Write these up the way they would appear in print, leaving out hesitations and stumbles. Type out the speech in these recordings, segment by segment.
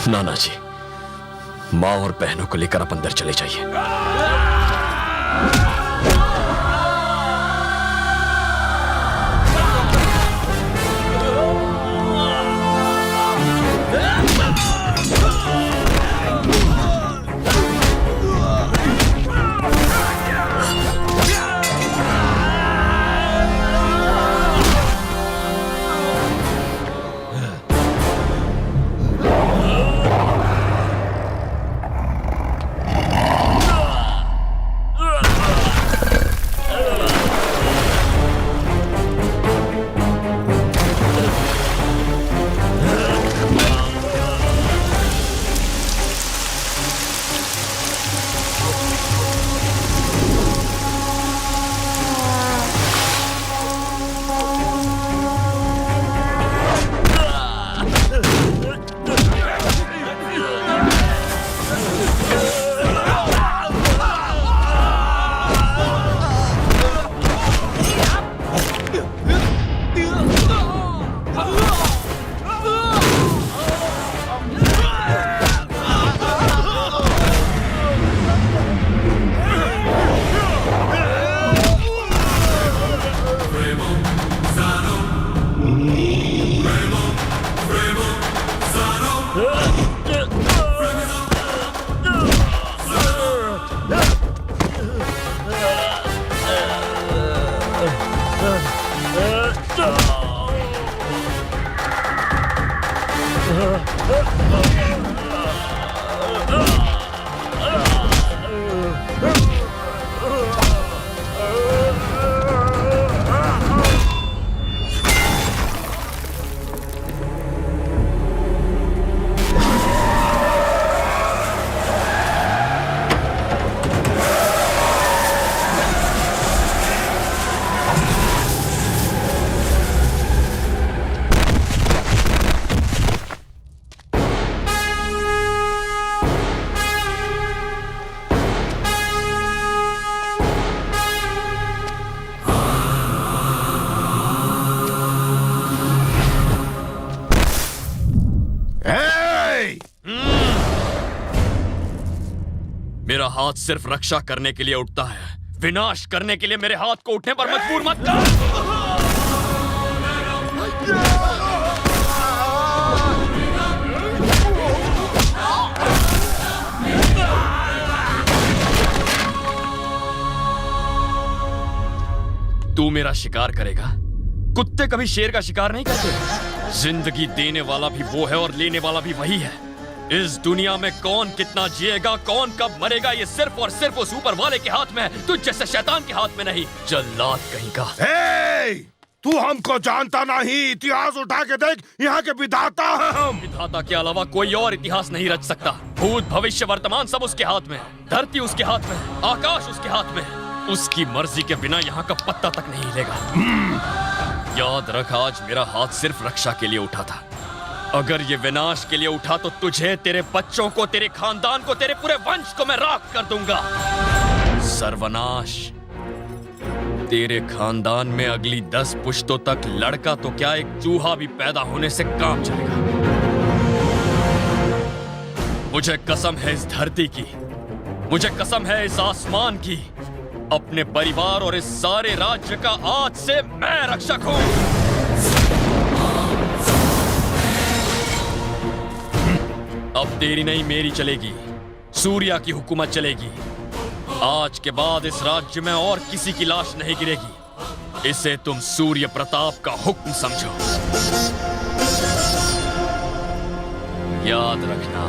नाना जी, माँ और बहनों को लेकर आप अंदर चले जाइए। मेरा हाथ सिर्फ रक्षा करने के लिए उठता है, विनाश करने के लिए मेरे हाथ को उठने पर मजबूर मत कर। तू मेरा शिकार करेगा? कुत्ते कभी शेर का शिकार नहीं करते। जिंदगी देने वाला भी वो है और लेने वाला भी वही है। इस दुनिया में कौन कितना जिएगा, कौन कब मरेगा, ये सिर्फ और सिर्फ उस ऊपर वाले के हाथ में है, तुझ जैसे शैतान के हाथ में नहीं। जल्लाद कहीं का। तू हमको जानता नहीं, इतिहास उठा के देख, यहाँ के विधाता हैं हम। विधाता के अलावा कोई और इतिहास नहीं रच सकता। भूत भविष्य वर्तमान सब उसके हाथ में है। धरती उसके हाथ में है, आकाश उसके हाथ में है। उसकी मर्जी के बिना यहाँ का पत्ता तक नहीं हिलेगा। याद रख, आज मेरा हाथ सिर्फ रक्षा के लिए उठा था। अगर ये विनाश के लिए उठा तो तुझे, तेरे बच्चों को, तेरे खानदान को, तेरे पूरे वंश को मैं राख कर दूंगा। सर्वनाश। तेरे खानदान में अगली 10 पुश्तों तक लड़का तो क्या, एक चूहा भी पैदा होने से काम चलेगा। मुझे कसम है इस धरती की, मुझे कसम है इस आसमान की, अपने परिवार और इस सारे राज्य का आज से मैं रक्षक हूं। अब तेरी नहीं मेरी चलेगी, सूर्या की हुकूमत चलेगी। आज के बाद इस राज्य में और किसी की लाश नहीं गिरेगी। इसे तुम सूर्य प्रताप का हुक्म समझो। याद रखना।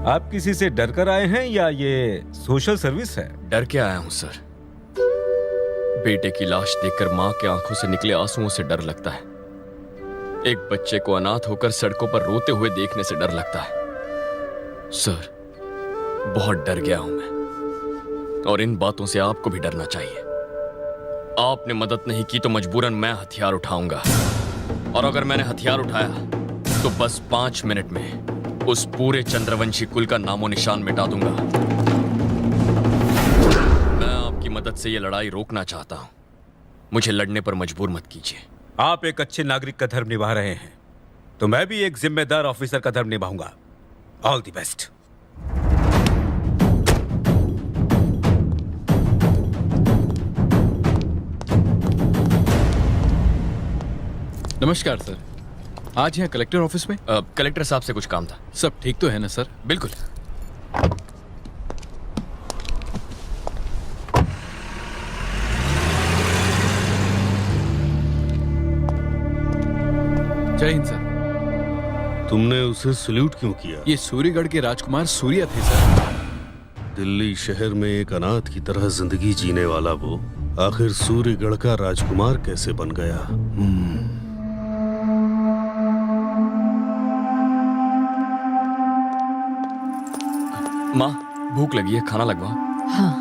आप किसी से डर कर आए हैं या ये सोशल सर्विस है? डर के आया हूं सर। बेटे की लाश देखकर मां के आंखों से निकले आंसुओं से डर लगता है। एक बच्चे को अनाथ होकर सड़कों पर रोते हुए देखने से डर लगता है। सर, बहुत डर गया हूं मैं, और इन बातों से आपको भी डरना चाहिए। आपने मदद नहीं की तो मजबूरन मैं हथियार उठाऊंगा, और अगर मैंने हथियार उठाया तो बस 5 मिनट में उस पूरे चंद्रवंशी कुल का नामो निशान मिटा दूंगा। मैं आपकी मदद से यह लड़ाई रोकना चाहता हूं। मुझे लड़ने पर मजबूर मत कीजिए। आप एक अच्छे नागरिक का धर्म निभा रहे हैं, तो मैं भी एक जिम्मेदार ऑफिसर का धर्म निभाऊंगा। All the best. नमस्कार सर, आज यहाँ कलेक्टर ऑफिस में? कलेक्टर साहब से कुछ काम था। सब ठीक तो है ना सर? बिल्कुल। जय हिंद सर। तुमने उसे सल्यूट क्यों किया? ये सूर्यगढ़ के राजकुमार सूर्या थे सर। दिल्ली शहर में एक अनाथ की तरह जिंदगी जीने वाला वो आखिर सूर्यगढ़ का राजकुमार कैसे बन गया? माँ, भूख लगी है, खाना लगवाओ। हाँ।